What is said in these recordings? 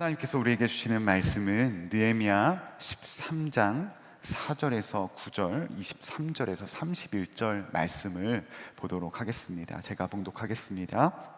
하나님께서 우리에게 주시는 말씀은 느헤미야 13장 4절에서 9절, 23절에서 31절 말씀을 보도록 하겠습니다. 제가 봉독하겠습니다.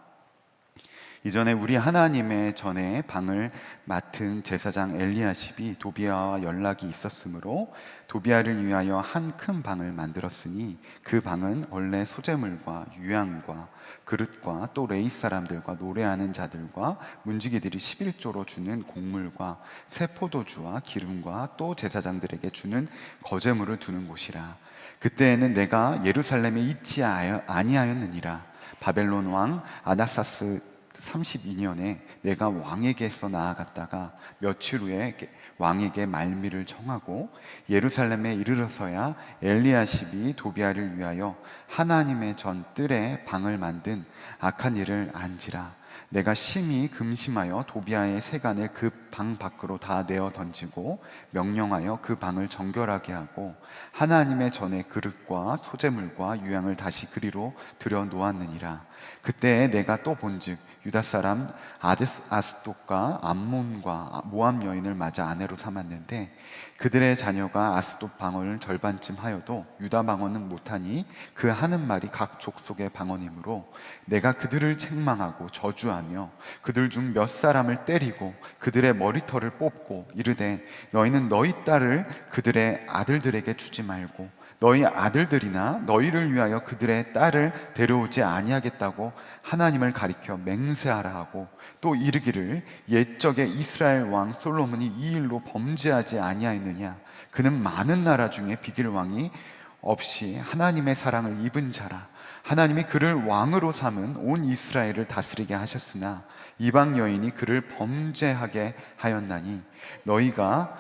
이전에 우리 하나님의 전에 방을 맡은 제사장 엘리야십이 도비아와 연락이 있었으므로 도비아를 위하여 한 큰 방을 만들었으니 그 방은 원래 소재물과 유향과 그릇과 또 레이 사람들과 노래하는 자들과 문지기들이 11조로 주는 곡물과 새 포도주와 기름과 또 제사장들에게 주는 거제물을 두는 곳이라. 그때에는 내가 예루살렘에 있지 아니하였느니라. 바벨론 왕 아닥사스 32년에 내가 왕에게서 나아갔다가 며칠 후에 왕에게 말미를 청하고 예루살렘에 이르러서야 엘리야십이 도비아를 위하여 하나님의 전 뜰에 방을 만든 악한 일을 안지라. 내가 심히 금심하여 도비아의 세간을 그 방 밖으로 다 내어 던지고 명령하여 그 방을 정결하게 하고 하나님의 전에 그릇과 소재물과 유향을 다시 그리로 들여 놓았느니라. 그때 내가 또 본즉 유다 사람 아스돗과 암몬과 모압 여인을 맞아 아내로 삼았는데 그들의 자녀가 아스돗 방언을 절반쯤 하여도 유다 방언은 못하니 그 하는 말이 각 족속의 방언이므로 내가 그들을 책망하고 저주하며 그들 중 몇 사람을 때리고 그들의 머리털을 뽑고 이르되 너희는 너희 딸을 그들의 아들들에게 주지 말고 너희 아들들이나 너희를 위하여 그들의 딸을 데려오지 아니하겠다고 하나님을 가리켜 맹세하라 하고 또 이르기를 옛적에 이스라엘 왕 솔로몬이 이 일로 범죄하지 아니하였느냐. 그는 많은 나라 중에 비길 왕이 없이 하나님의 사랑을 입은 자라. 하나님이 그를 왕으로 삼은 온 이스라엘을 다스리게 하셨으나 이방 여인이 그를 범죄하게 하였나니 너희가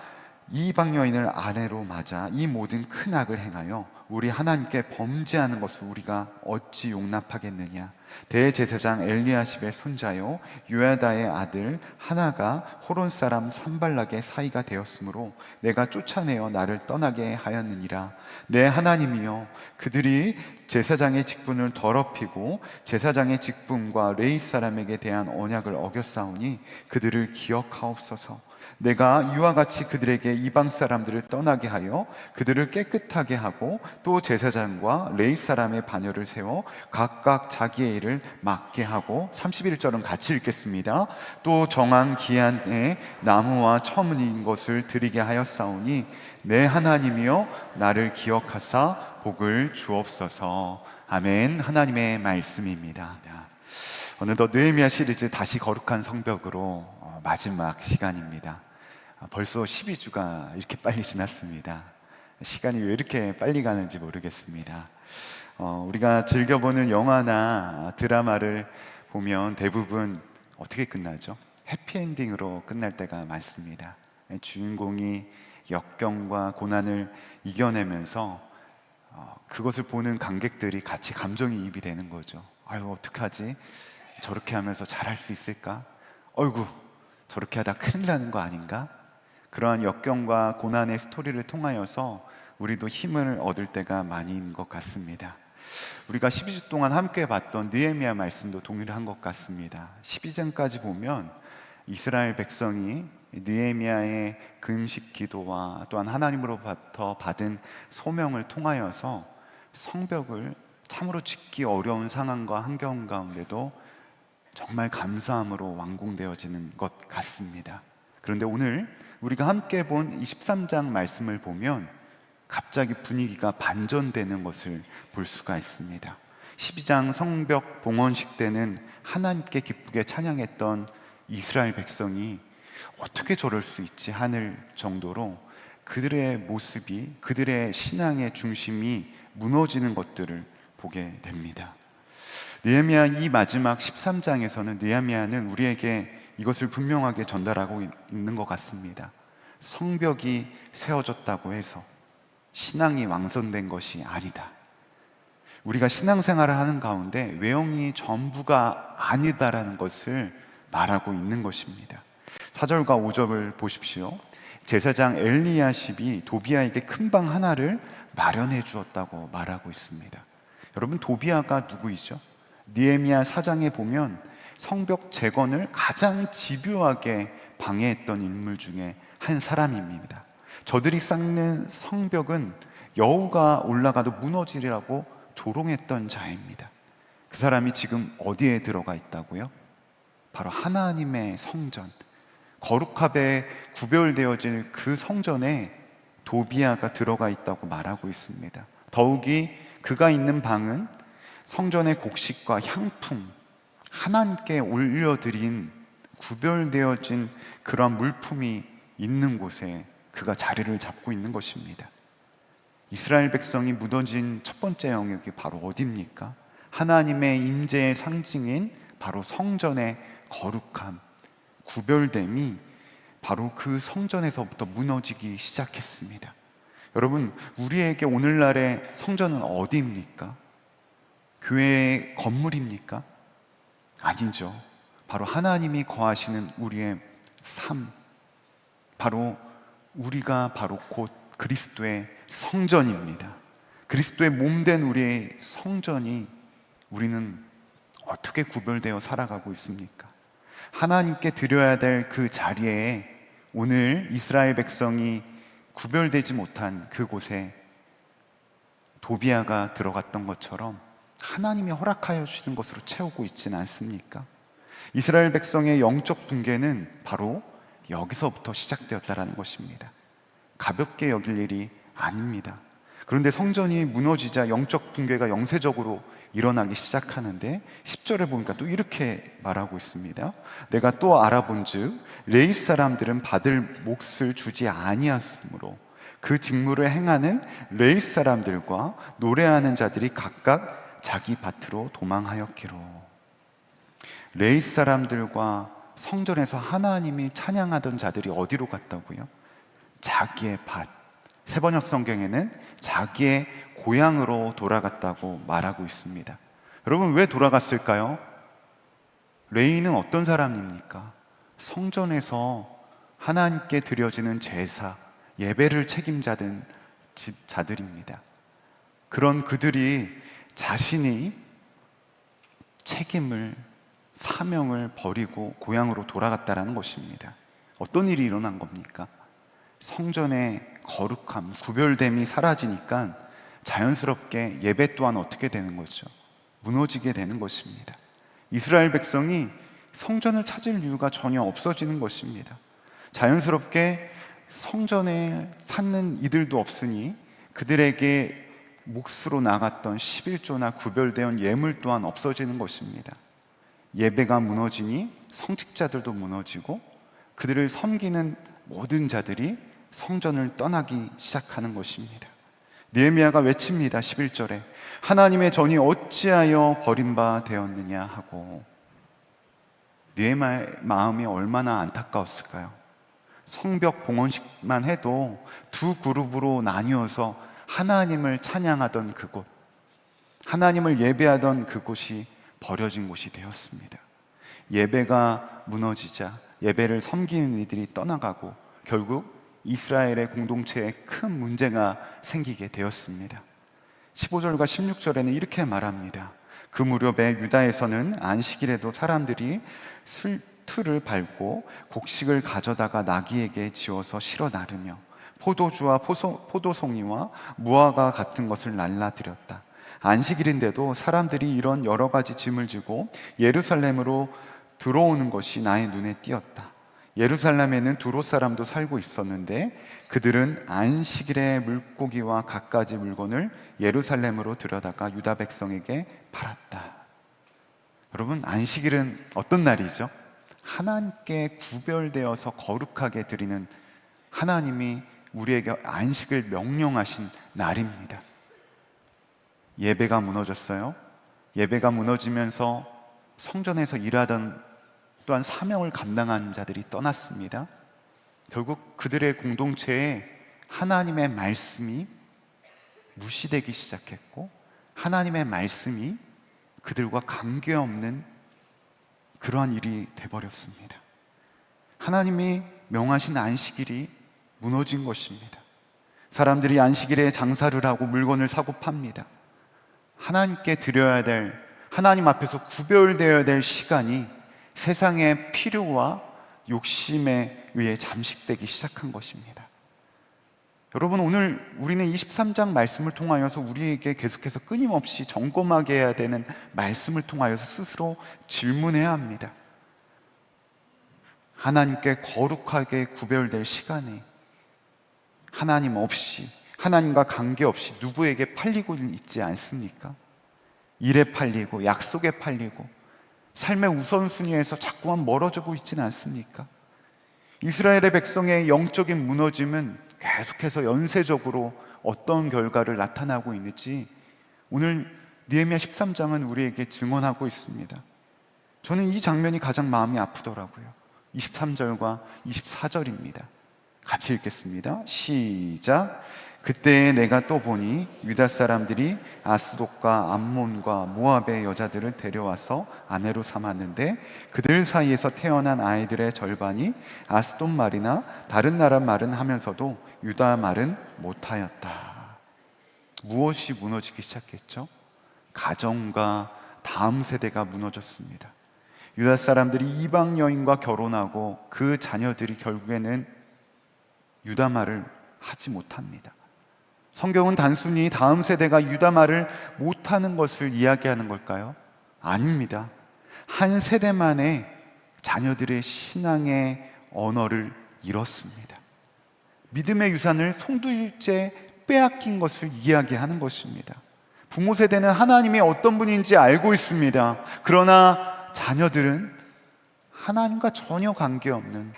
이방 여인을 아내로 맞아 이 모든 큰 악을 행하여 우리 하나님께 범죄하는 것을 우리가 어찌 용납하겠느냐. 대제사장 엘리야십의 손자요 요야다의 아들 하나가 호론 사람 산발락의 사이가 되었으므로 내가 쫓아내어 나를 떠나게 하였느니라. 내 하나님이여, 그들이 제사장의 직분을 더럽히고 제사장의 직분과 레위 사람에게 대한 언약을 어겼사오니 그들을 기억하옵소서. 내가 이와 같이 그들에게 이방 사람들을 떠나게 하여 그들을 깨끗하게 하고 또 제사장과 레위 사람의 반열을 세워 각각 자기의 일을 맡게 하고 31절은 같이 읽겠습니다. 또 정한 기한에 나무와 처문인 것을 드리게 하였사오니 내 하나님이여 나를 기억하사 복을 주옵소서. 아멘. 하나님의 말씀입니다. 어느덧 느헤미야 시리즈 다시 거룩한 성벽으로 마지막 시간입니다. 벌써 12주가 이렇게 빨리 지났습니다. 시간이 왜 이렇게 빨리 가는지 모르겠습니다. 우리가 즐겨보는 영화나 드라마를 보면 대부분 어떻게 끝나죠? 해피엔딩으로 끝날 때가 많습니다. 주인공이 역경과 고난을 이겨내면서 그것을 보는 관객들이 같이 감정이입이 되는 거죠. 아유, 어떡하지? 저렇게 하면서 잘할 수 있을까? 어이구, 저렇게 하다 큰일 나는 거 아닌가? 그러한 역경과 고난의 스토리를 통하여서 우리도 힘을 얻을 때가 많이인 것 같습니다. 우리가 12주 동안 함께 봤던 느헤미야 말씀도 동일한 것 같습니다. 12장까지 보면 이스라엘 백성이 느헤미야의 금식 기도와 또한 하나님으로부터 받은 소명을 통하여서 성벽을 참으로 짓기 어려운 상황과 환경 가운데도 정말 감사함으로 완공되어지는 것 같습니다. 그런데 오늘 우리가 함께 본 23장 말씀을 보면 갑자기 분위기가 반전되는 것을 볼 수가 있습니다. 12장 성벽 봉헌식 때는 하나님께 기쁘게 찬양했던 이스라엘 백성이 어떻게 저럴 수 있지 하늘 정도로 그들의 모습이, 그들의 신앙의 중심이 무너지는 것들을 보게 됩니다. 느헤미야 이 마지막 13장에서는 느헤미야는 우리에게 이것을 분명하게 전달하고 있는 것 같습니다. 성벽이 세워졌다고 해서 신앙이 완성된 것이 아니다. 우리가 신앙생활을 하는 가운데 외형이 전부가 아니다라는 것을 말하고 있는 것입니다. 4절과 5절을 보십시오. 제사장 엘리야십이 도비아에게 큰 방 하나를 마련해 주었다고 말하고 있습니다. 여러분, 도비아가 누구이죠? 느헤미야 4장에 보면 성벽 재건을 가장 집요하게 방해했던 인물 중에 한 사람입니다. 저들이 쌓는 성벽은 여호가 올라가도 무너지리라고 조롱했던 자입니다. 그 사람이 지금 어디에 들어가 있다고요? 바로 하나님의 성전, 거룩하게 구별되어질 그 성전에 도비아가 들어가 있다고 말하고 있습니다. 더욱이 그가 있는 방은 성전의 곡식과 향품, 하나님께 올려드린 구별되어진 그러한 물품이 있는 곳에 그가 자리를 잡고 있는 것입니다. 이스라엘 백성이 무너진 첫 번째 영역이 바로 어디입니까? 하나님의 임재의 상징인 바로 성전의 거룩함, 구별됨이 바로 그 성전에서부터 무너지기 시작했습니다. 여러분, 우리에게 오늘날의 성전은 어디입니까? 교회의 건물입니까? 아니죠. 바로 하나님이 거하시는 우리의 삶, 바로 우리가 바로 곧 그리스도의 성전입니다. 그리스도의 몸된 우리의 성전이 우리는 어떻게 구별되어 살아가고 있습니까? 하나님께 드려야 될 그 자리에 오늘 이스라엘 백성이 구별되지 못한 그곳에 도비아가 들어갔던 것처럼 하나님이 허락하여 주시는 것으로 채우고 있지는 않습니까? 이스라엘 백성의 영적 붕괴는 바로 여기서부터 시작되었다는 것입니다. 가볍게 여길 일이 아닙니다. 그런데 성전이 무너지자 영적 붕괴가 영세적으로 일어나기 시작하는데 10절에 보니까 또 이렇게 말하고 있습니다. 내가 또 알아본즉 레위 사람들은 받을 몫을 주지 아니하므로 그 직무를 행하는 레위 사람들과 노래하는 자들이 각각 자기 밭으로 도망하였기로. 레위 사람들과 성전에서 하나님이 찬양하던 자들이 어디로 갔다고요? 자기의 밭, 세번역 성경에는 자기의 고향으로 돌아갔다고 말하고 있습니다. 여러분, 왜 돌아갔을까요? 레위는 어떤 사람입니까? 성전에서 하나님께 드려지는 제사, 예배를 책임자던 자들입니다. 그런 그들이 자신이 책임을, 사명을 버리고 고향으로 돌아갔다는 것입니다. 어떤 일이 일어난 겁니까? 성전의 거룩함, 구별됨이 사라지니까 자연스럽게 예배 또한 어떻게 되는 거죠? 무너지게 되는 것입니다. 이스라엘 백성이 성전을 찾을 이유가 전혀 없어지는 것입니다. 자연스럽게 성전에 찾는 이들도 없으니 그들에게 몫으로 나갔던 11조나 구별되어 예물 또한 없어지는 것입니다. 예배가 무너지니 성직자들도 무너지고 그들을 섬기는 모든 자들이 성전을 떠나기 시작하는 것입니다. 느헤미야가 외칩니다. 11절에 하나님의 전이 어찌하여 버림바 되었느냐 하고. 느헤미야의 마음이 얼마나 안타까웠을까요? 성벽 봉헌식만 해도 두 그룹으로 나뉘어서 하나님을 찬양하던 그곳, 하나님을 예배하던 그곳이 버려진 곳이 되었습니다. 예배가 무너지자 예배를 섬기는 이들이 떠나가고 결국 이스라엘의 공동체에 큰 문제가 생기게 되었습니다. 15절과 16절에는 이렇게 말합니다. 그 무렵에 유다에서는 안식일에도 사람들이 틀을 밟고 곡식을 가져다가 나귀에게 지어서 실어 나르며 포도주와 포도송이와 무화과 같은 것을 날라드렸다. 안식일인데도 사람들이 이런 여러 가지 짐을 지고 예루살렘으로 들어오는 것이 나의 눈에 띄었다. 예루살렘에는 두로 사람도 살고 있었는데 그들은 안식일에 물고기와 갖가지 물건을 예루살렘으로 들여다가 유다 백성에게 팔았다. 여러분, 안식일은 어떤 날이죠? 하나님께 구별되어서 거룩하게 드리는, 하나님이 우리에게 안식을 명령하신 날입니다. 예배가 무너졌어요. 예배가 무너지면서 성전에서 일하던 또한 사명을 감당하는 자들이 떠났습니다. 결국 그들의 공동체에 하나님의 말씀이 무시되기 시작했고 하나님의 말씀이 그들과 관계없는 그러한 일이 돼버렸습니다. 하나님이 명하신 안식일이 무너진 것입니다. 사람들이 안식일에 장사를 하고 물건을 사고 팝니다. 하나님께 드려야 될, 하나님 앞에서 구별되어야 될 시간이 세상의 필요와 욕심에 의해 잠식되기 시작한 것입니다. 여러분, 오늘 우리는 23장 말씀을 통하여서 우리에게 계속해서 끊임없이 점검하게 해야 되는 말씀을 통하여서 스스로 질문해야 합니다. 하나님께 거룩하게 구별될 시간에 하나님 없이, 하나님과 관계없이 누구에게 팔리고 있지 않습니까? 일에 팔리고 약속에 팔리고 삶의 우선순위에서 자꾸만 멀어지고 있지는 않습니까? 이스라엘의 백성의 영적인 무너짐은 계속해서 연쇄적으로 어떤 결과를 나타나고 있는지 오늘 느헤미야 13장은 우리에게 증언하고 있습니다. 저는 이 장면이 가장 마음이 아프더라고요. 23절과 24절입니다. 같이 읽겠습니다. 시작. 그때 내가 또 보니 유다 사람들이 아스돗과 암몬과 모압의 여자들을 데려와서 아내로 삼았는데 그들 사이에서 태어난 아이들의 절반이 아스돗 말이나 다른 나라 말은 하면서도 유다 말은 못하였다. 무엇이 무너지기 시작했죠? 가정과 다음 세대가 무너졌습니다. 유다 사람들이 이방 여인과 결혼하고 그 자녀들이 결국에는 유다 말을 하지 못합니다. 성경은 단순히 다음 세대가 유다 말을 못하는 것을 이야기하는 걸까요? 아닙니다. 한 세대만에 자녀들의 신앙의 언어를 잃었습니다. 믿음의 유산을 송두리째 빼앗긴 것을 이야기하는 것입니다. 부모 세대는 하나님이 어떤 분인지 알고 있습니다. 그러나 자녀들은 하나님과 전혀 관계없는,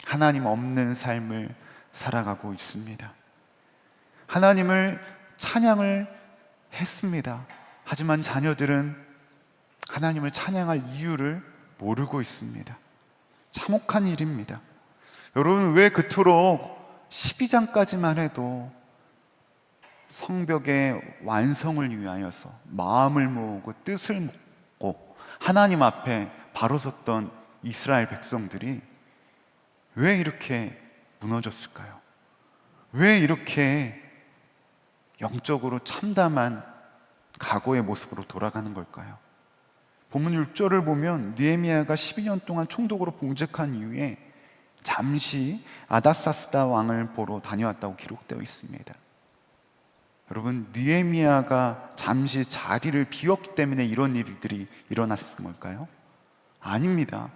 하나님 없는 삶을 살아가고 있습니다. 하나님을 찬양을 했습니다. 하지만 자녀들은 하나님을 찬양할 이유를 모르고 있습니다. 참혹한 일입니다. 여러분, 왜 그토록 12장까지만 해도 성벽의 완성을 위하여서 마음을 모으고 뜻을 모으고 하나님 앞에 바로 섰던 이스라엘 백성들이 왜 이렇게 무너졌을까요? 왜 이렇게 영적으로 참담한 과거의 모습으로 돌아가는 걸까요? 본문 6절을 보면 느헤미야가 12년 동안 총독으로 봉직한 이후에 잠시 아다사스다 왕을 보러 다녀왔다고 기록되어 있습니다. 여러분, 느헤미야가 잠시 자리를 비웠기 때문에 이런 일들이 일어났던 걸까요? 아닙니다.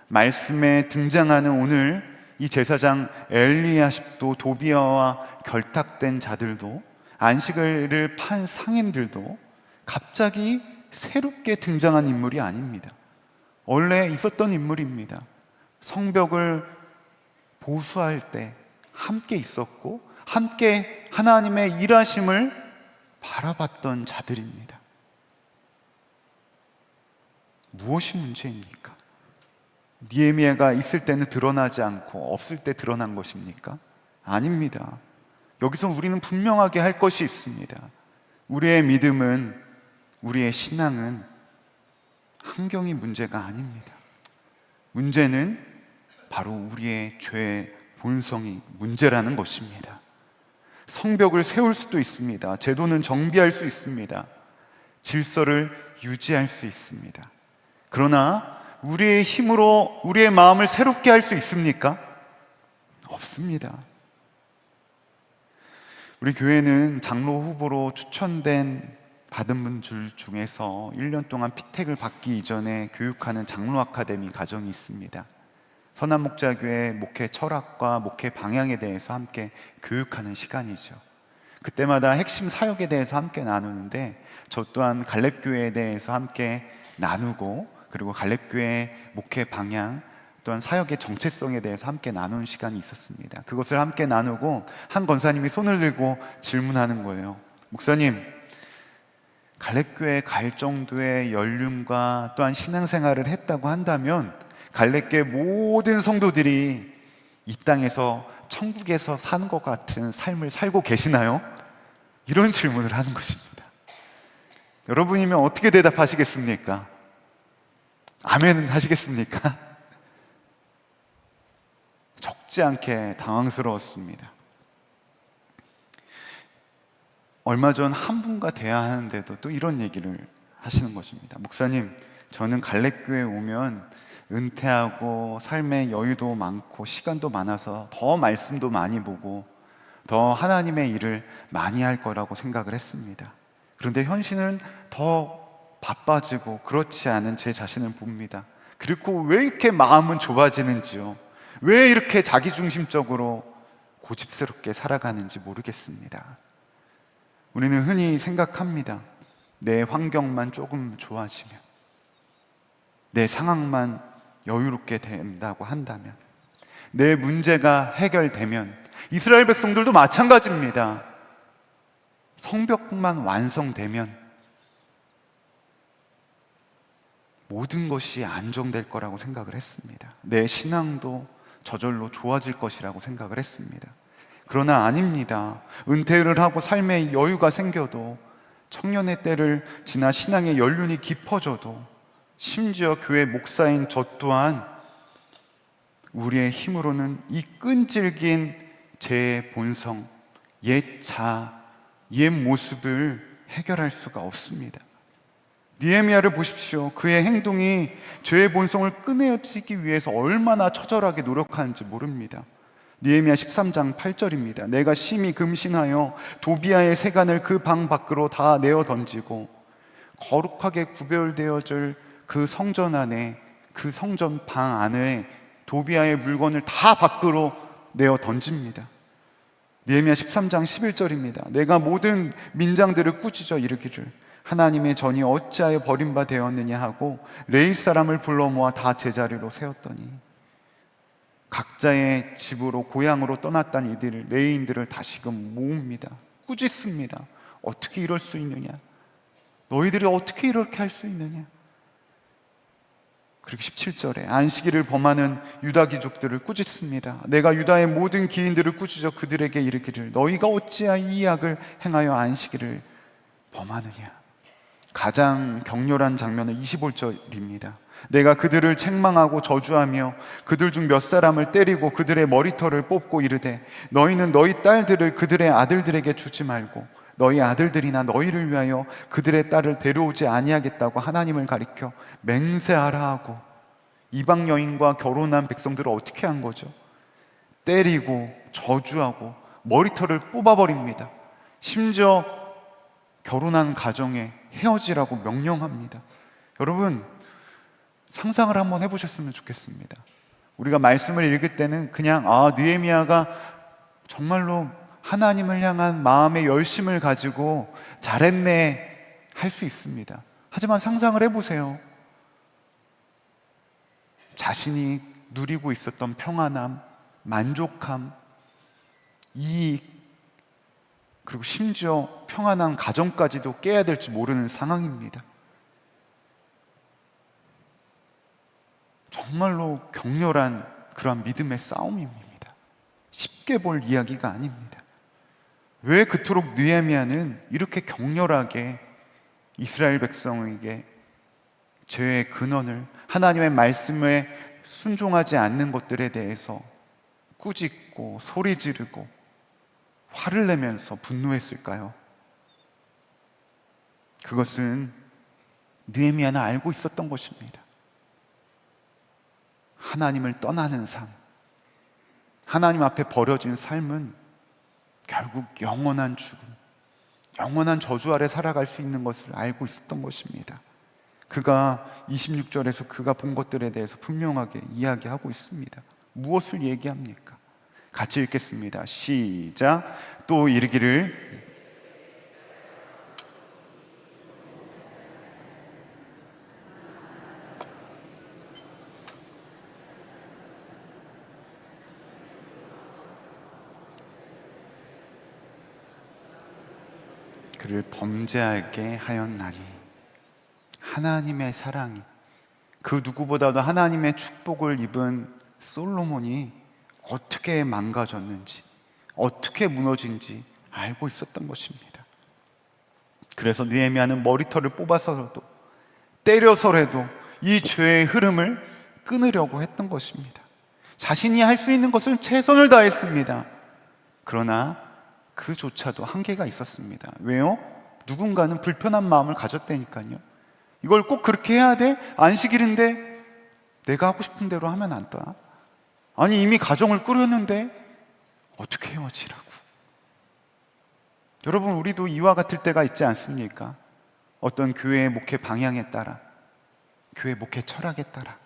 말씀에 등장하는 오늘 이 제사장 엘리야십도, 도비아와 결탁된 자들도, 안식일을 판 상인들도 갑자기 새롭게 등장한 인물이 아닙니다. 원래 있었던 인물입니다. 성벽을 보수할 때 함께 있었고 함께 하나님의 일하심을 바라봤던 자들입니다. 무엇이 문제입니까? 느헤미야가 있을 때는 드러나지 않고 없을 때 드러난 것입니까? 아닙니다. 여기서 우리는 분명하게 할 것이 있습니다. 우리의 믿음은, 우리의 신앙은 환경이 문제가 아닙니다. 문제는 바로 우리의 죄의 본성이 문제라는 것입니다. 성벽을 세울 수도 있습니다. 제도는 정비할 수 있습니다. 질서를 유지할 수 있습니다. 그러나 우리의 힘으로 우리의 마음을 새롭게 할 수 있습니까? 없습니다. 우리 교회는 장로 후보로 추천된 받은 분들 중에서 1년 동안 피택을 받기 이전에 교육하는 장로 아카데미 과정이 있습니다. 선한목자교회 목회 철학과 목회 방향에 대해서 함께 교육하는 시간이죠. 그때마다 핵심 사역에 대해서 함께 나누는데 저 또한 갈렙교회에 대해서 함께 나누고, 그리고 갈렙교회 목회 방향 또한 사역의 정체성에 대해서 함께 나누는 시간이 있었습니다. 그것을 함께 나누고 한 권사님이 손을 들고 질문하는 거예요. 목사님, 갈렙교회 갈 정도의 연륜과 또한 신앙생활을 했다고 한다면 갈렙교회 모든 성도들이 이 땅에서 천국에서 사는 것 같은 삶을 살고 계시나요? 이런 질문을 하는 것입니다. 여러분이면 어떻게 대답하시겠습니까? 아멘 하시겠습니까? 적지 않게 당황스러웠습니다. 얼마 전 한 분과 대화하는데도 또 이런 얘기를 하시는 것입니다. 목사님, 저는 갈렙교회에 오면 은퇴하고 삶의 여유도 많고 시간도 많아서 더 말씀도 많이 보고 더 하나님의 일을 많이 할 거라고 생각을 했습니다. 그런데 현실은 더 바빠지고 그렇지 않은 제 자신을 봅니다. 그리고 왜 이렇게 마음은 좁아지는지요? 왜 이렇게 자기중심적으로 고집스럽게 살아가는지 모르겠습니다. 우리는 흔히 생각합니다. 내 환경만 조금 좋아지면, 내 상황만 여유롭게 된다고 한다면, 내 문제가 해결되면, 이스라엘 백성들도 마찬가지입니다. 성벽만 완성되면 모든 것이 안정될 거라고 생각을 했습니다. 내 신앙도 저절로 좋아질 것이라고 생각을 했습니다. 그러나 아닙니다. 은퇴를 하고 삶의 여유가 생겨도, 청년의 때를 지나 신앙의 연륜이 깊어져도, 심지어 교회 목사인 저 또한 우리의 힘으로는 이 끈질긴 제 본성, 옛 모습을 해결할 수가 없습니다. 느헤미야를 보십시오. 그의 행동이 죄의 본성을 끊어지기 위해서 얼마나 처절하게 노력하는지 모릅니다. 느헤미야 13장 8절입니다. 내가 심히 금신하여 도비아의 세간을 그 방 밖으로 다 내어 던지고 거룩하게 구별되어질 그 성전 안에, 그 성전 방 안에 도비아의 물건을 다 밖으로 내어 던집니다. 느헤미야 13장 11절입니다. 내가 모든 민장들을 꾸짖어 이르기를 하나님의 전이 어찌하여 버림바 되었느냐 하고 레위 사람을 불러 모아 다 제자리로 세웠더니, 각자의 집으로 고향으로 떠났다는 이들 레위인들을 다시금 모읍니다. 꾸짖습니다. 어떻게 이럴 수 있느냐? 너희들이 어떻게 이렇게 할 수 있느냐? 그리고 17절에 안식일을 범하는 유다 귀족들을 꾸짖습니다. 내가 유다의 모든 기인들을 꾸짖어 그들에게 이르기를 너희가 어찌하여 이 악을 행하여 안식일을 범하느냐? 가장 격렬한 장면은 25절입니다. 내가 그들을 책망하고 저주하며 그들 중 몇 사람을 때리고 그들의 머리털을 뽑고 이르되 너희는 너희 딸들을 그들의 아들들에게 주지 말고 너희 아들들이나 너희를 위하여 그들의 딸을 데려오지 아니하겠다고 하나님을 가리켜 맹세하라 하고, 이방 여인과 결혼한 백성들을 어떻게 한 거죠? 때리고 저주하고 머리털을 뽑아버립니다. 심지어 결혼한 가정에 헤어지라고 명령합니다. 여러분, 상상을 한번 해보셨으면 좋겠습니다. 우리가 말씀을 읽을 때는 그냥 느헤미야가 정말로 하나님을 향한 마음의 열심을 가지고 잘했네 할 수 있습니다. 하지만 상상을 해보세요. 자신이 누리고 있었던 평안함, 만족함, 이익, 그리고 심지어 평안한 가정까지도 깨야 될지 모르는 상황입니다. 정말로 격렬한 그러한 믿음의 싸움입니다. 쉽게 볼 이야기가 아닙니다. 왜 그토록 느헤미야는 이렇게 격렬하게 이스라엘 백성에게 죄의 근원을, 하나님의 말씀에 순종하지 않는 것들에 대해서 꾸짖고 소리 지르고 화를 내면서 분노했을까요? 그것은 느헤미야는 알고 있었던 것입니다. 하나님을 떠나는 삶, 하나님 앞에 버려진 삶은 결국 영원한 죽음, 영원한 저주 아래 살아갈 수 있는 것을 알고 있었던 것입니다. 그가 26절에서 그가 본 것들에 대해서 분명하게 이야기하고 있습니다. 무엇을 얘기합니까? 같이 읽겠습니다. 시작. 또 이르기를 그를 범죄하게 하였나니, 하나님의 사랑이, 그 누구보다도 하나님의 축복을 입은 솔로몬이 어떻게 망가졌는지, 어떻게 무너진지 알고 있었던 것입니다. 그래서 느헤미야는 머리털을 뽑아서라도 때려서라도 이 죄의 흐름을 끊으려고 했던 것입니다. 자신이 할 수 있는 것은 최선을 다했습니다. 그러나 그조차도 한계가 있었습니다. 왜요? 누군가는 불편한 마음을 가졌다니까요. 이걸 꼭 그렇게 해야 돼? 안식일인데? 내가 하고 싶은 대로 하면 안 되나? 아니, 이미 가정을 꾸렸는데 어떻게 헤어지라고? 여러분, 우리도 이와 같을 때가 있지 않습니까? 어떤 교회의 목회 방향에 따라, 교회 목회 철학에 따라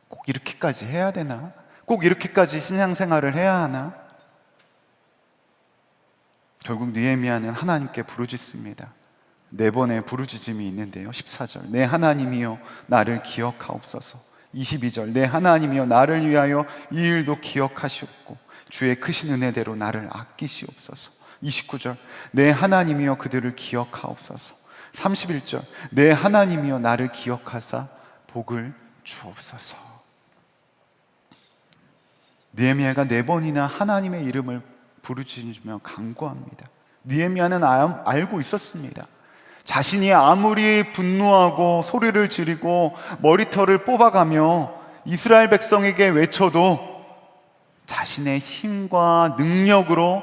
꼭 이렇게까지 해야 되나? 꼭 이렇게까지 신앙생활을 해야 하나? 결국 느헤미야는 하나님께 부르짖습니다. 4번의 부르짖음이 있는데요. 14절, 내 하나님이여 나를 기억하옵소서. 22절, 내 하나님이여 나를 위하여 이 일도 기억하시옵고 주의 크신 은혜대로 나를 아끼시옵소서. 29절, 내 하나님이여 그들을 기억하옵소서. 31절, 내 하나님이여 나를 기억하사 복을 주옵소서. 느헤미야가 4번이나 하나님의 이름을 부르짖으며 간구합니다. 느헤미야는 알고 있었습니다. 자신이 아무리 분노하고 소리를 지르고 머리털을 뽑아가며 이스라엘 백성에게 외쳐도 자신의 힘과 능력으로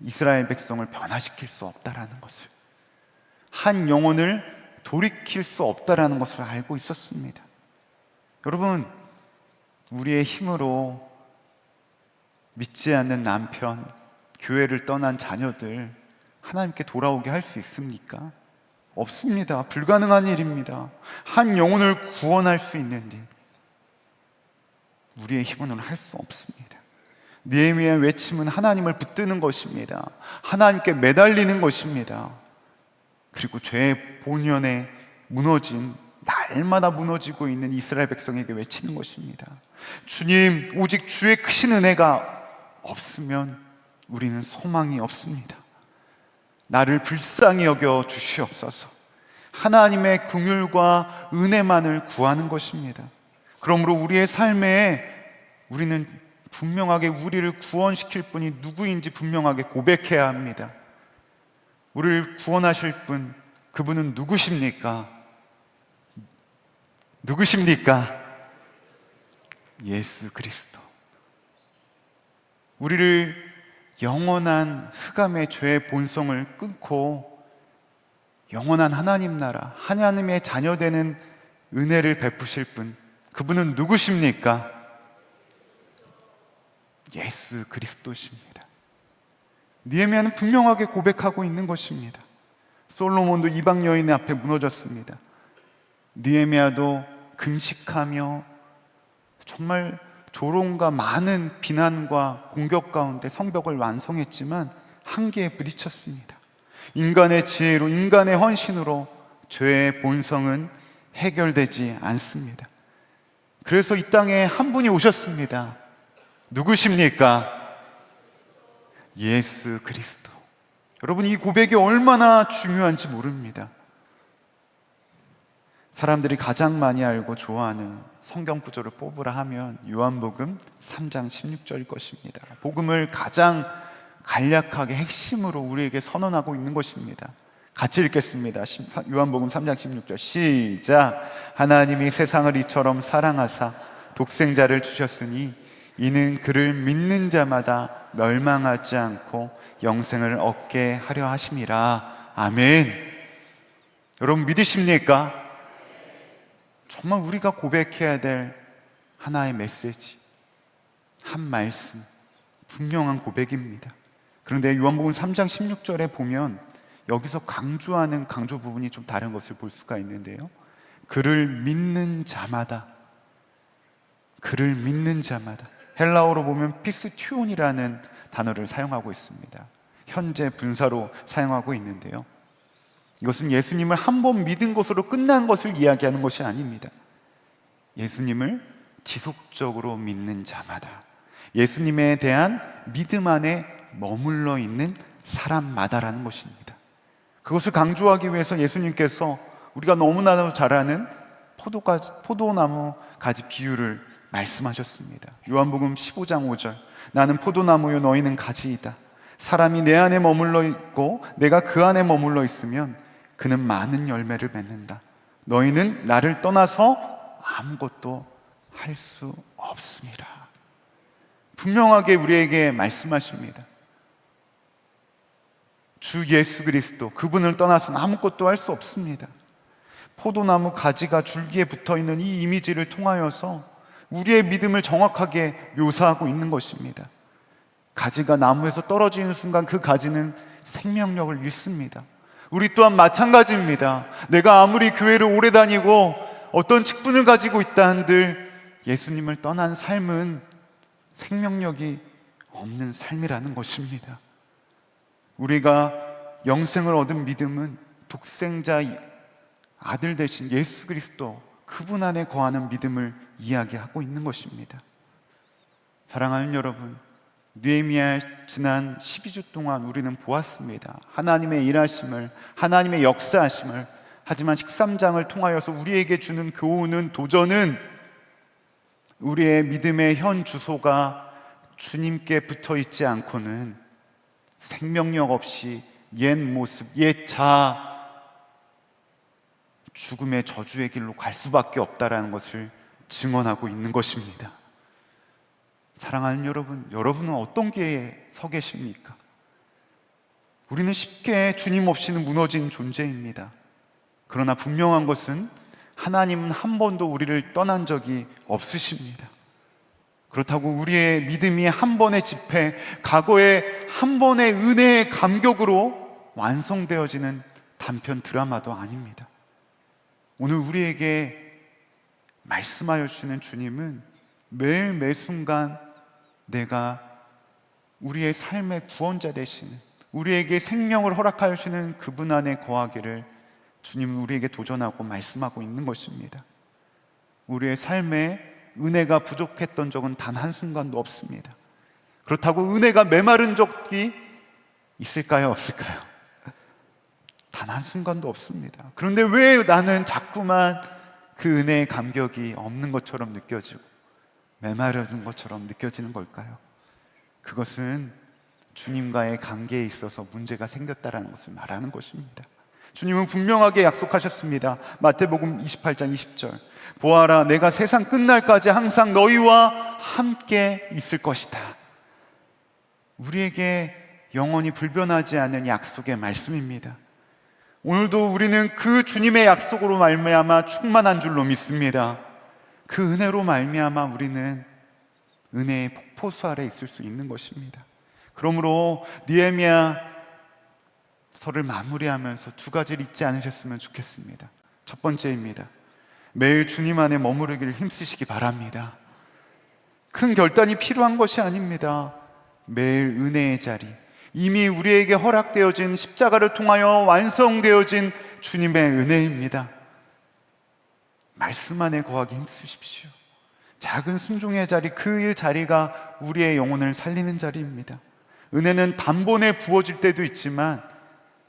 이스라엘 백성을 변화시킬 수 없다라는 것을, 한 영혼을 돌이킬 수 없다라는 것을 알고 있었습니다. 여러분, 우리의 힘으로 믿지 않는 남편, 교회를 떠난 자녀들 하나님께 돌아오게 할 수 있습니까? 없습니다. 불가능한 일입니다. 한 영혼을 구원할 수 있는 일, 우리의 힘으로는 할 수 없습니다. 느헤미야의 외침은 하나님을 붙드는 것입니다. 하나님께 매달리는 것입니다. 그리고 죄의 본연에 무너진, 날마다 무너지고 있는 이스라엘 백성에게 외치는 것입니다. 주님, 오직 주의 크신 은혜가 없으면 우리는 소망이 없습니다. 나를 불쌍히 여겨 주시옵소서. 하나님의 긍휼과 은혜만을 구하는 것입니다. 그러므로 우리의 삶에 우리는 분명하게 우리를 구원시킬 분이 누구인지 분명하게 고백해야 합니다. 우리를 구원하실 분, 그분은 누구십니까? 누구십니까? 예수 그리스도. 우리를 영원한 흑암의 죄의 본성을 끊고 영원한 하나님 나라, 하나님의 자녀 되는 은혜를 베푸실 분, 그분은 누구십니까? 예수 그리스도십니다. 느헤미야는 분명하게 고백하고 있는 것입니다. 솔로몬도 이방 여인의 앞에 무너졌습니다. 느헤미야도 금식하며 정말 조롱과 많은 비난과 공격 가운데 성벽을 완성했지만 한계에 부딪혔습니다. 인간의 지혜로, 인간의 헌신으로 죄의 본성은 해결되지 않습니다. 그래서 이 땅에 한 분이 오셨습니다. 누구십니까? 예수 그리스도. 여러분, 이 고백이 얼마나 중요한지 모릅니다. 사람들이 가장 많이 알고 좋아하는 성경 구절을 뽑으라 하면 요한복음 3장 16절일 것입니다. 복음을 가장 간략하게 핵심으로 우리에게 선언하고 있는 것입니다. 같이 읽겠습니다. 요한복음 3장 16절 시작. 하나님이 세상을 이처럼 사랑하사 독생자를 주셨으니 이는 그를 믿는 자마다 멸망하지 않고 영생을 얻게 하려 하심이라. 아멘. 여러분, 믿으십니까? 정말 우리가 고백해야 될 하나의 메시지, 한 말씀, 분명한 고백입니다. 그런데 요한복음 3장 16절에 보면 여기서 강조하는 강조 부분이 좀 다른 것을 볼 수가 있는데요. 그를 믿는 자마다, 그를 믿는 자마다, 헬라어로 보면 피스티온이라는 단어를 사용하고 있습니다. 현재 분사로 사용하고 있는데요. 이것은 예수님을 한 번 믿은 것으로 끝난 것을 이야기하는 것이 아닙니다. 예수님을 지속적으로 믿는 자마다, 예수님에 대한 믿음 안에 머물러 있는 사람마다라는 것입니다. 그것을 강조하기 위해서 예수님께서 우리가 너무나도 잘 아는 포도나무 가지 비유를 말씀하셨습니다. 요한복음 15장 5절 나는 포도나무요 너희는 가지이다. 사람이 내 안에 머물러 있고 내가 그 안에 머물러 있으면 그는 많은 열매를 맺는다. 너희는 나를 떠나서 아무것도 할 수 없습니다. 분명하게 우리에게 말씀하십니다. 주 예수 그리스도, 그분을 떠나서는 아무것도 할 수 없습니다. 포도나무 가지가 줄기에 붙어있는 이 이미지를 통하여서 우리의 믿음을 정확하게 묘사하고 있는 것입니다. 가지가 나무에서 떨어지는 순간 그 가지는 생명력을 잃습니다. 우리 또한 마찬가지입니다. 내가 아무리 교회를 오래 다니고 어떤 직분을 가지고 있다 한들 예수님을 떠난 삶은 생명력이 없는 삶이라는 것입니다. 우리가 영생을 얻은 믿음은 독생자 아들 되신 예수 그리스도 그분 안에 거하는 믿음을 이야기하고 있는 것입니다. 사랑하는 여러분, 느헤미야 지난 12주 동안 우리는 보았습니다. 하나님의 일하심을, 하나님의 역사하심을. 하지만 13장을 통하여서 우리에게 주는 교훈은, 도전은 우리의 믿음의 현 주소가 주님께 붙어 있지 않고는 생명력 없이 옛 모습, 옛 자아, 죽음의 저주의 길로 갈 수밖에 없다라는 것을 증언하고 있는 것입니다. 사랑하는 여러분, 여러분은 어떤 길에 서 계십니까? 우리는 쉽게 주님 없이는 무너진 존재입니다. 그러나 분명한 것은 하나님은 한 번도 우리를 떠난 적이 없으십니다. 그렇다고 우리의 믿음이 한 번의 집회, 과거의 한 번의 은혜의 감격으로 완성되어지는 단편 드라마도 아닙니다. 오늘 우리에게 말씀하여 주시는 주님은 매일 매 순간 내가 우리의 삶의 구원자 되시는, 우리에게 생명을 허락하여 주시는 그분 안에 거하기를 주님은 우리에게 도전하고 말씀하고 있는 것입니다. 우리의 삶에 은혜가 부족했던 적은 단 한순간도 없습니다. 그렇다고 은혜가 메마른 적이 있을까요? 없을까요? 단 한순간도 없습니다. 그런데 왜 나는 자꾸만 그 은혜의 감격이 없는 것처럼 느껴지고 메마른 것처럼 느껴지는 걸까요? 그것은 주님과의 관계에 있어서 문제가 생겼다는 것을 말하는 것입니다. 주님은 분명하게 약속하셨습니다. 마태복음 28장 20절, 보아라, 내가 세상 끝날까지 항상 너희와 함께 있을 것이다. 우리에게 영원히 불변하지 않은 약속의 말씀입니다. 오늘도 우리는 그 주님의 약속으로 말미암아 충만한 줄로 믿습니다. 그 은혜로 말미암아 우리는 은혜의 폭포수 아래 있을 수 있는 것입니다. 그러므로 느헤미야 서를 마무리하면서 두 가지를 잊지 않으셨으면 좋겠습니다. 첫 번째입니다. 매일 주님 안에 머무르기를 힘쓰시기 바랍니다. 큰 결단이 필요한 것이 아닙니다. 매일 은혜의 자리, 이미 우리에게 허락되어진 십자가를 통하여 완성되어진 주님의 은혜입니다. 말씀 안에 거하기 힘쓰십시오. 작은 순종의 자리, 그 자리가 우리의 영혼을 살리는 자리입니다. 은혜는 단번에 부어질 때도 있지만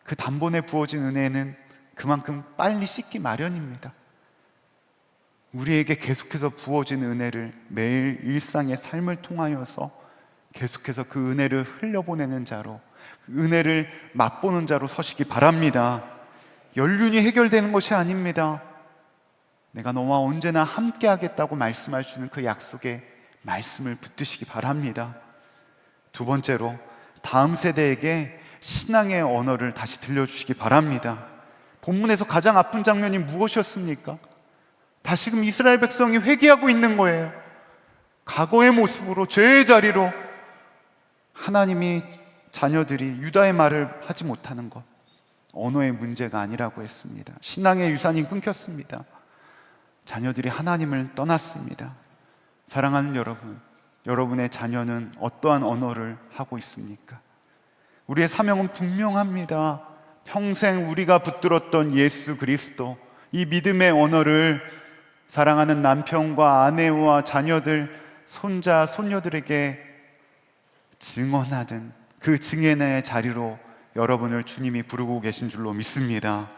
그 단번에 부어진 은혜는 그만큼 빨리 씻기 마련입니다. 우리에게 계속해서 부어진 은혜를 매일 일상의 삶을 통하여서 계속해서 그 은혜를 흘려보내는 자로, 그 은혜를 맛보는 자로 서시기 바랍니다. 연륜이 해결되는 것이 아닙니다. 내가 너와 언제나 함께 하겠다고 말씀하시는 그 약속의 말씀을 붙드시기 바랍니다. 두 번째로, 다음 세대에게 신앙의 언어를 다시 들려주시기 바랍니다. 본문에서 가장 아픈 장면이 무엇이었습니까? 다시금 이스라엘 백성이 회개하고 있는 거예요. 과거의 모습으로, 죄의 자리로 하나님이 자녀들이 유다의 말을 하지 못하는 것, 언어의 문제가 아니라고 했습니다. 신앙의 유산이 끊겼습니다. 자녀들이 하나님을 떠났습니다. 사랑하는 여러분, 여러분의 자녀는 어떠한 언어를 하고 있습니까? 우리의 사명은 분명합니다. 평생 우리가 붙들었던 예수 그리스도, 이 믿음의 언어를 사랑하는 남편과 아내와 자녀들, 손자, 손녀들에게 증언하는 그 증인의 자리로 여러분을 주님이 부르고 계신 줄로 믿습니다.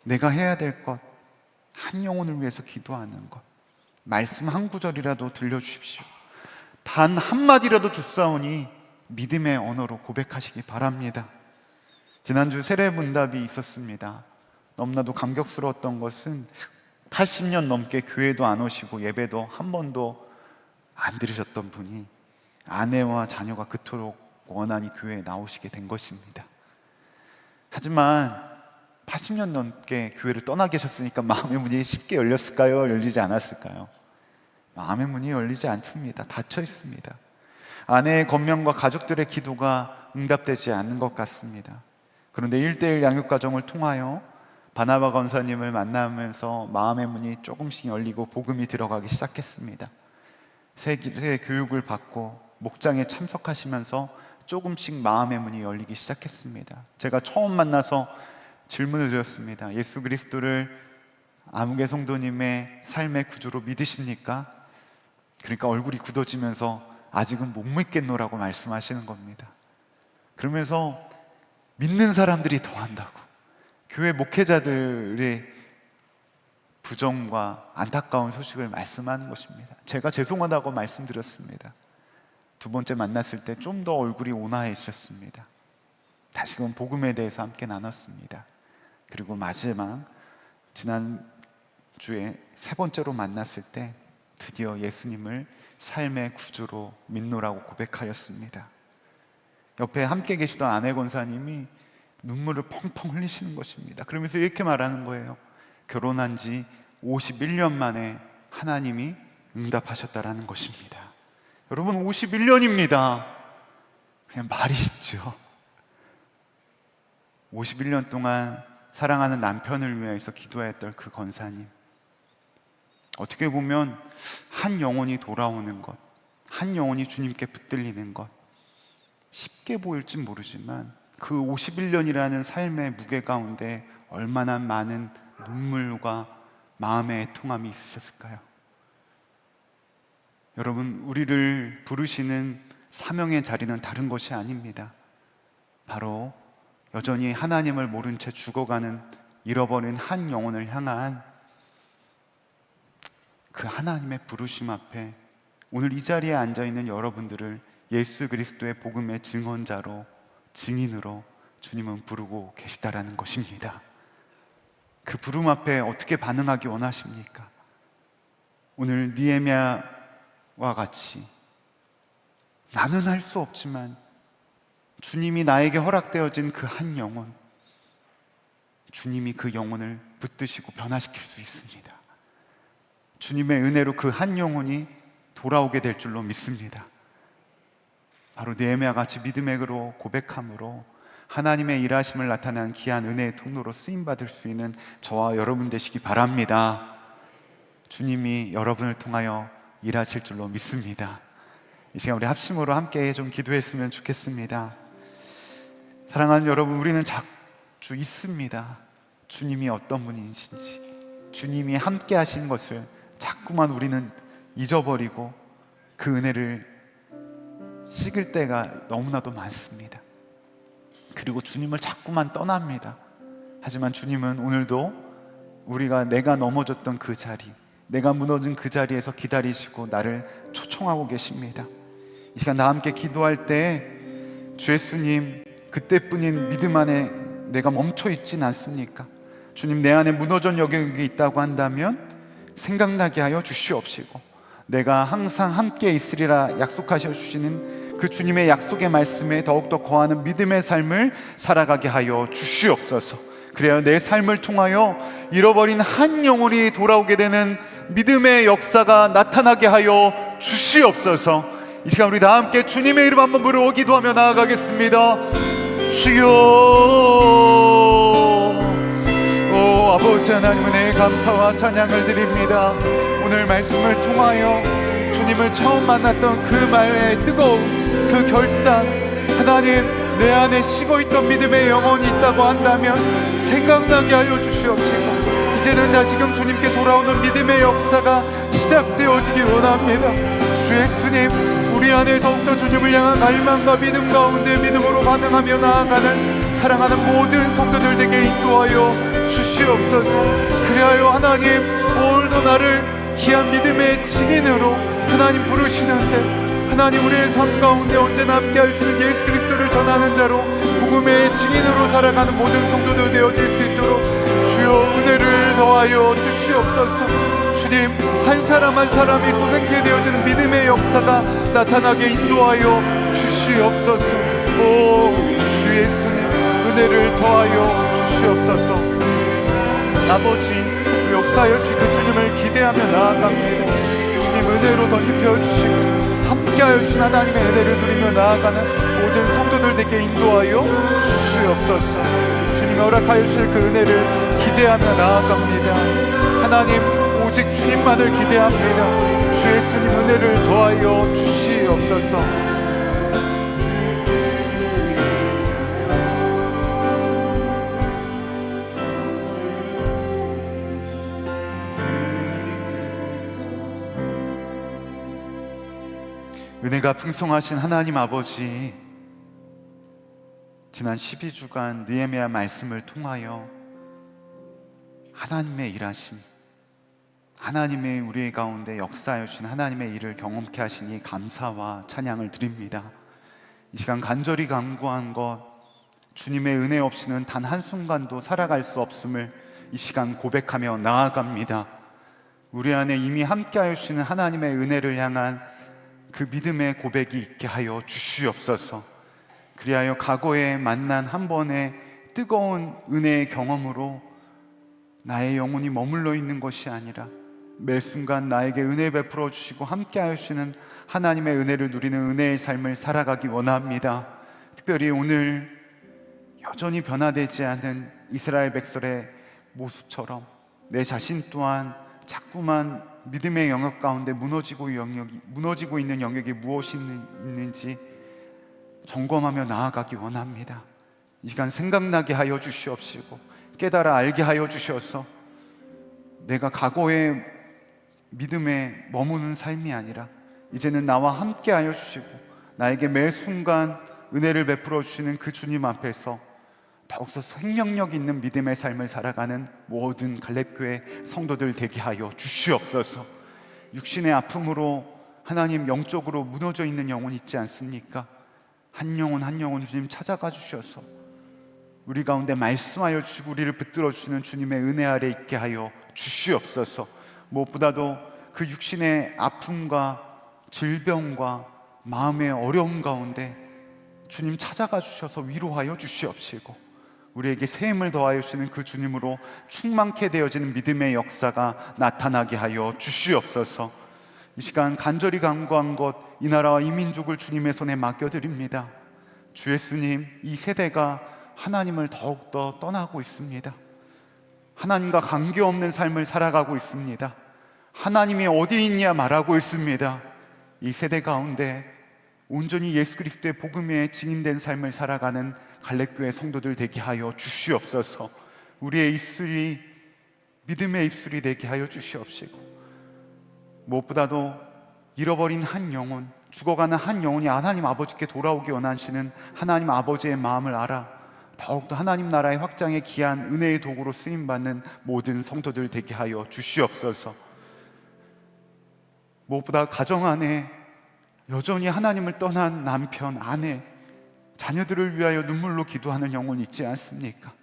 내가 해야 될 것, 한 영혼을 위해서 기도하는 것, 말씀 한 구절이라도 들려주십시오. 단 한마디라도 줬사오니 믿음의 언어로 고백하시기 바랍니다. 지난주 세례문답이 있었습니다. 너무나도 감격스러웠던 것은 80년 넘게 교회도 안 오시고 예배도 한 번도 안 들으셨던 분이 아내와 자녀가 그토록 원한이 교회에 나오시게 된 것입니다. 하지만 80년 넘게 교회를 떠나 계셨으니까 마음의 문이 쉽게 열렸을까요? 열리지 않았을까요? 마음의 문이 열리지 않습니다. 닫혀 있습니다. 아내의 권면과 가족들의 기도가 응답되지 않는 것 같습니다. 그런데 1:1 양육가정을 통하여 바나바 권사님을 만나면서 마음의 문이 조금씩 열리고 복음이 들어가기 시작했습니다. 새 교육을 받고 목장에 참석하시면서 조금씩 마음의 문이 열리기 시작했습니다. 제가 처음 만나서 질문을 드렸습니다. 예수 그리스도를 아무개 성도님의 삶의 구주로 믿으십니까? 그러니까 얼굴이 굳어지면서 아직은 못 믿겠노라고 말씀하시는 겁니다. 그러면서 믿는 사람들이 더 한다고, 교회 목회자들의 부정과 안타까운 소식을 말씀하는 것입니다. 제가 죄송하다고 말씀드렸습니다. 두 번째 만났을 때 좀 더 얼굴이 온화해지셨습니다. 다시금 복음에 대해서 함께 나눴습니다. 그리고 마지막 지난주에 세 번째로 만났을 때 드디어 예수님을 삶의 구주로 믿노라고 고백하였습니다. 옆에 함께 계시던 아내 권사님이 눈물을 펑펑 흘리시는 것입니다. 그러면서 이렇게 말하는 거예요. 결혼한 지 51년 만에 하나님이 응답하셨다라는 것입니다. 여러분, 51년입니다. 그냥 말이 쉽죠. 51년 동안 사랑하는 남편을 위해서 기도했던 그 권사님, 어떻게 보면 한 영혼이 돌아오는 것, 한 영혼이 주님께 붙들리는 것, 쉽게 보일진 모르지만 그 51년이라는 삶의 무게 가운데 얼마나 많은 눈물과 마음의 애통함이 있으셨을까요? 여러분, 우리를 부르시는 사명의 자리는 다른 것이 아닙니다. 바로 여전히 하나님을 모른 채 죽어가는 잃어버린 한 영혼을 향한 그 하나님의 부르심 앞에 오늘 이 자리에 앉아있는 여러분들을 예수 그리스도의 복음의 증언자로, 증인으로 주님은 부르고 계시다라는 것입니다. 그 부름 앞에 어떻게 반응하기 원하십니까? 오늘 느헤미야와 같이 나는 할 수 없지만 주님이 나에게 허락되어진 그 한 영혼, 주님이 그 영혼을 붙드시고 변화시킬 수 있습니다. 주님의 은혜로 그 한 영혼이 돌아오게 될 줄로 믿습니다. 바로 느헤미야 같이 믿음의 그로 고백함으로 하나님의 일하심을 나타내는 귀한 은혜의 통로로 쓰임받을 수 있는 저와 여러분 되시기 바랍니다. 주님이 여러분을 통하여 일하실 줄로 믿습니다. 이 시간 우리 합심으로 함께 좀 기도했으면 좋겠습니다. 사랑하는 여러분, 우리는 자주 있습니다. 주님이 어떤 분이신지, 주님이 함께 하신 것을 자꾸만 우리는 잊어버리고 그 은혜를 식을 때가 너무나도 많습니다. 그리고 주님을 자꾸만 떠납니다. 하지만 주님은 오늘도 내가 넘어졌던 그 자리, 내가 무너진 그 자리에서 기다리시고 나를 초청하고 계십니다. 이 시간 나 함께 기도할 때 주 예수님, 그때뿐인 믿음 안에 내가 멈춰 있진 않습니까? 주님, 내 안에 무너진 영역이 있다고 한다면 생각나게 하여 주시옵시고, 내가 항상 함께 있으리라 약속하셔 주시는 그 주님의 약속의 말씀에 더욱더 거하는 믿음의 삶을 살아가게 하여 주시옵소서. 그래야 내 삶을 통하여 잃어버린 한 영혼이 돌아오게 되는 믿음의 역사가 나타나게 하여 주시옵소서. 이 시간 우리 다 함께 주님의 이름 한번 부르고 기도하며 나아가겠습니다. 주여, 오 아버지 하나님, 은혜의 감사와 찬양을 드립니다. 오늘 말씀을 통하여 주님을 처음 만났던 그 말의 뜨거운 그 결단, 하나님, 내 안에 식어있던 믿음의 영혼이 있다고 한다면 생각나게 하여 주시옵시고, 이제는 다시금 주님께 돌아오는 믿음의 역사가 시작되어지길 원합니다. 주 예수님, 우리 안에 더욱더 주님을 향한 갈망과 믿음 가운데 믿음으로 반응하며 나아가는 사랑하는 모든 성도들 에게 인도하여 주시옵소서. 그리하여 하나님, 오늘도 나를 귀한 믿음의 증인으로 하나님 부르시는데, 하나님, 우리의 삶 가운데 언제나 함께 하시는 예수 그리스도를 전하는 자로 복음의 증인으로 살아가는 모든 성도들 되어질 수 있도록 주여 은혜를 더하여 주시옵소서. 주님, 한 사람 한 사람이 쏟아지게 되어지는 믿음의 역사가 나타나게 인도하여 주시옵소서. 오 주 예수님, 은혜를 더하여 주시옵소서. 아버지, 그 역사여 주신 그 주님을 기대하며 나아갑니다. 주님 은혜로 덧입혀 주시고 함께하여 주신 하나님의 은혜를 누리며 나아가는 모든 성도들에게 인도하여 주시옵소서. 주님 허락하여 주실 그 은혜를 기대하며 나아갑니다. 하나님, 오직 주님만을 기대합니다. 주 예수님 은혜를 더하여 주시옵소서. 은혜가 풍성하신 하나님 아버지, 지난 12주간 느헤미야 말씀을 통하여 하나님의 일하심, 하나님의 우리 가운데 역사하여 주신 하나님의 일을 경험케 하시니 감사와 찬양을 드립니다. 이 시간 간절히 간구한 것, 주님의 은혜 없이는 단 한순간도 살아갈 수 없음을 이 시간 고백하며 나아갑니다. 우리 안에 이미 함께하여 주시는 하나님의 은혜를 향한 그 믿음의 고백이 있게 하여 주시옵소서. 그리하여 과거에 만난 한 번의 뜨거운 은혜의 경험으로 나의 영혼이 머물러 있는 것이 아니라 매 순간 나에게 은혜 베풀어 주시고 함께하여 주시는 하나님의 은혜를 누리는 은혜의 삶을 살아가기 원합니다. 특별히 오늘 여전히 변화되지 않은 이스라엘 백성의 모습처럼 내 자신 또한 자꾸만 믿음의 영역 가운데 무너지고 있는 영역이 무엇이 있는지 점검하며 나아가기 원합니다. 이 시간 생각나게 하여 주시옵시고 깨달아 알게 하여 주셔서 내가 과거의 믿음에 머무는 삶이 아니라 이제는 나와 함께 하여 주시고 나에게 매 순간 은혜를 베풀어 주시는 그 주님 앞에서 더욱더 생명력 있는 믿음의 삶을 살아가는 모든 갈렙교회 성도들 되게 하여 주시옵소서. 육신의 아픔으로 하나님 영적으로 무너져 있는 영혼 있지 않습니까? 한 영혼 한 영혼 주님 찾아가 주셔서 우리 가운데 말씀하여 주시고 우리를 붙들어 주시는 주님의 은혜 아래 있게 하여 주시옵소서. 무엇보다도 그 육신의 아픔과 질병과 마음의 어려움 가운데 주님 찾아가 주셔서 위로하여 주시옵시고 우리에게 새 힘을 더하여 주시는 그 주님으로 충만케 되어지는 믿음의 역사가 나타나게 하여 주시옵소서. 이 시간 간절히 간구한 것, 이 나라와 이 민족을 주님의 손에 맡겨드립니다. 주 예수님, 이 세대가 하나님을 더욱더 떠나고 있습니다. 하나님과 관계없는 삶을 살아가고 있습니다. 하나님이 어디 있냐 말하고 있습니다. 이 세대 가운데 온전히 예수 그리스도의 복음에 증인된 삶을 살아가는 갈렙교회 성도들 되게 하여 주시옵소서. 우리의 입술이 믿음의 입술이 되게 하여 주시옵시고 무엇보다도 잃어버린 한 영혼, 죽어가는 한 영혼이 하나님 아버지께 돌아오기 원하시는 하나님 아버지의 마음을 알아 더욱더 하나님 나라의 확장에 귀한 은혜의 도구로 쓰임받는 모든 성도들 되게 하여 주시옵소서. 무엇보다 가정 안에 여전히 하나님을 떠난 남편, 아내, 자녀들을 위하여 눈물로 기도하는 영혼 있지 않습니까?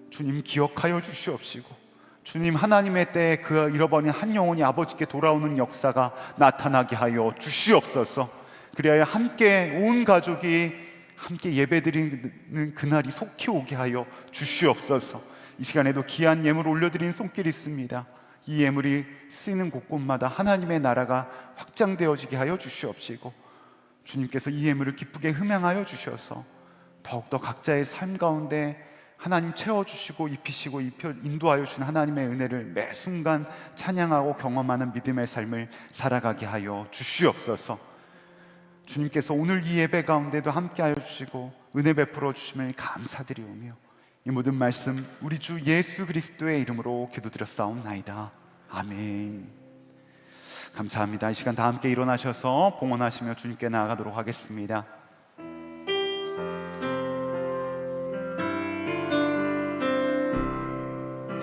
주님 기억하여 주시옵시고 주님 하나님의 때에 그 잃어버린 한 영혼이 아버지께 돌아오는 역사가 나타나게 하여 주시옵소서. 그리하여 함께 온 가족이 함께 예배드리는 그날이 속히 오게 하여 주시옵소서. 이 시간에도 귀한 예물 올려드리는 손길이 있습니다. 이 예물이 쓰이는 곳곳마다 하나님의 나라가 확장되어지게 하여 주시옵시고 주님께서 이 예물을 기쁘게 흠양하여 주셔서 더욱더 각자의 삶 가운데 하나님 채워주시고 입히시고 인도하여 주신 하나님의 은혜를 매 순간 찬양하고 경험하는 믿음의 삶을 살아가게 하여 주시옵소서. 주님께서 오늘 이 예배 가운데도 함께하여 주시고 은혜 베풀어 주심을 감사드리오며 이 모든 말씀 우리 주 예수 그리스도의 이름으로 기도드렸사옵나이다. 아멘. 감사합니다. 이 시간 다 함께 일어나셔서 봉헌하시며 주님께 나아가도록 하겠습니다.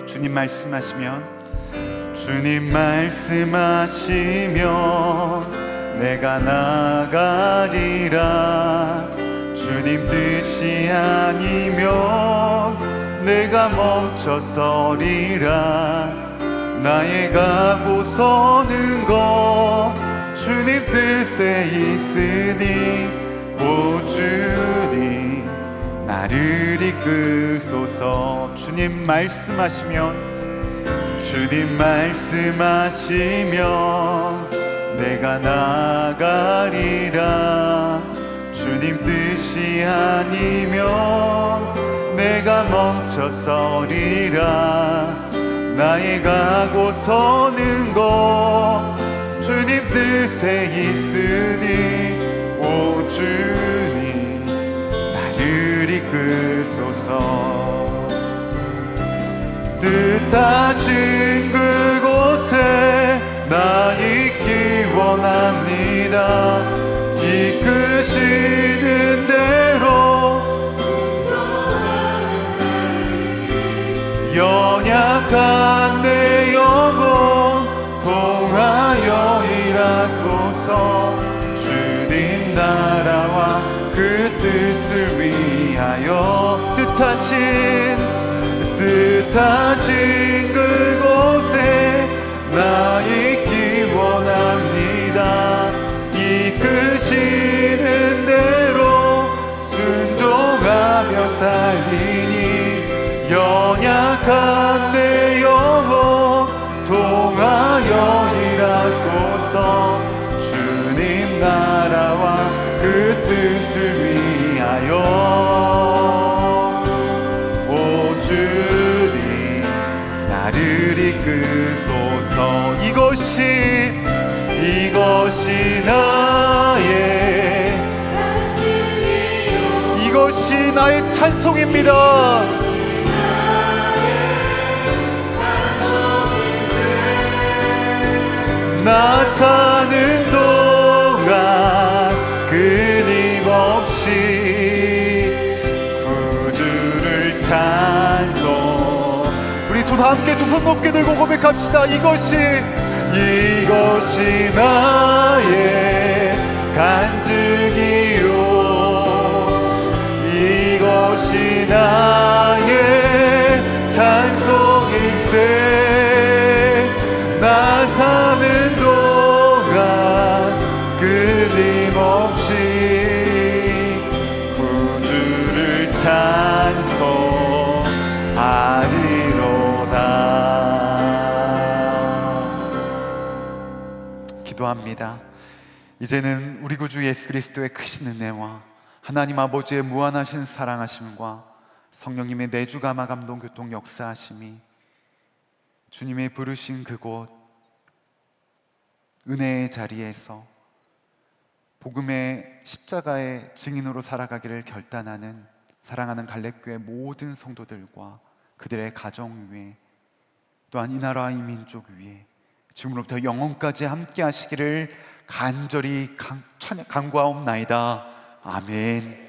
주님 말씀하시면 주님 말씀하시면 내가 나가리라. 주님 뜻이 아니면 내가 멈춰서리라. 나의 가고 서는 것 주님 뜻에 있으니 오 주님 나를 이끄소서. 주님 말씀하시면 주님 말씀하시면 내가 나가리라. 주님 뜻이 아니면 내가 멈춰서리라. 나의 가고 서는 곳 주님 뜻에 있으니 오 주님 나를 이끄소서. 뜻하신 그곳에 나 있기 원합니다. 이끄시는 대로 연약한 내 영혼 통하여 일하소서. 주님 나라와 그 뜻을 위하여 뜻하신 그곳에 나 있기 원합니다. 이끄시는 대로 순종하며 살리니 연약한 내 영혼 통하여 일하소서. 주님 나라와 그 뜻을 위하여 오 주님 나를 이끄소서. 이것이 나의 찬송입니다. 나 사는 동안 끊임없이 구주를 찬송. 우리 두 함께 두 손 높게 들고 고백합시다. 이것이 나의 간증이요, 이것이 나의 찬송일세. 나 사는 동안 끊임없이 구주를 찬송하리로다. 기도합니다. 이제는 우리 구주 예수 그리스도의 크신 은혜와 하나님 아버지의 무한하신 사랑하심과 성령님의 내주 감화 감동 교통 역사하심이 주님의 부르신 그곳 은혜의 자리에서 복음의 십자가의 증인으로 살아가기를 결단하는 사랑하는 갈렙교회 모든 성도들과 그들의 가정 위에, 또한 이 나라 이 민족 위에 지금으로부터 영원까지 함께 하시기를 간절히 간구하옵나이다. 아멘.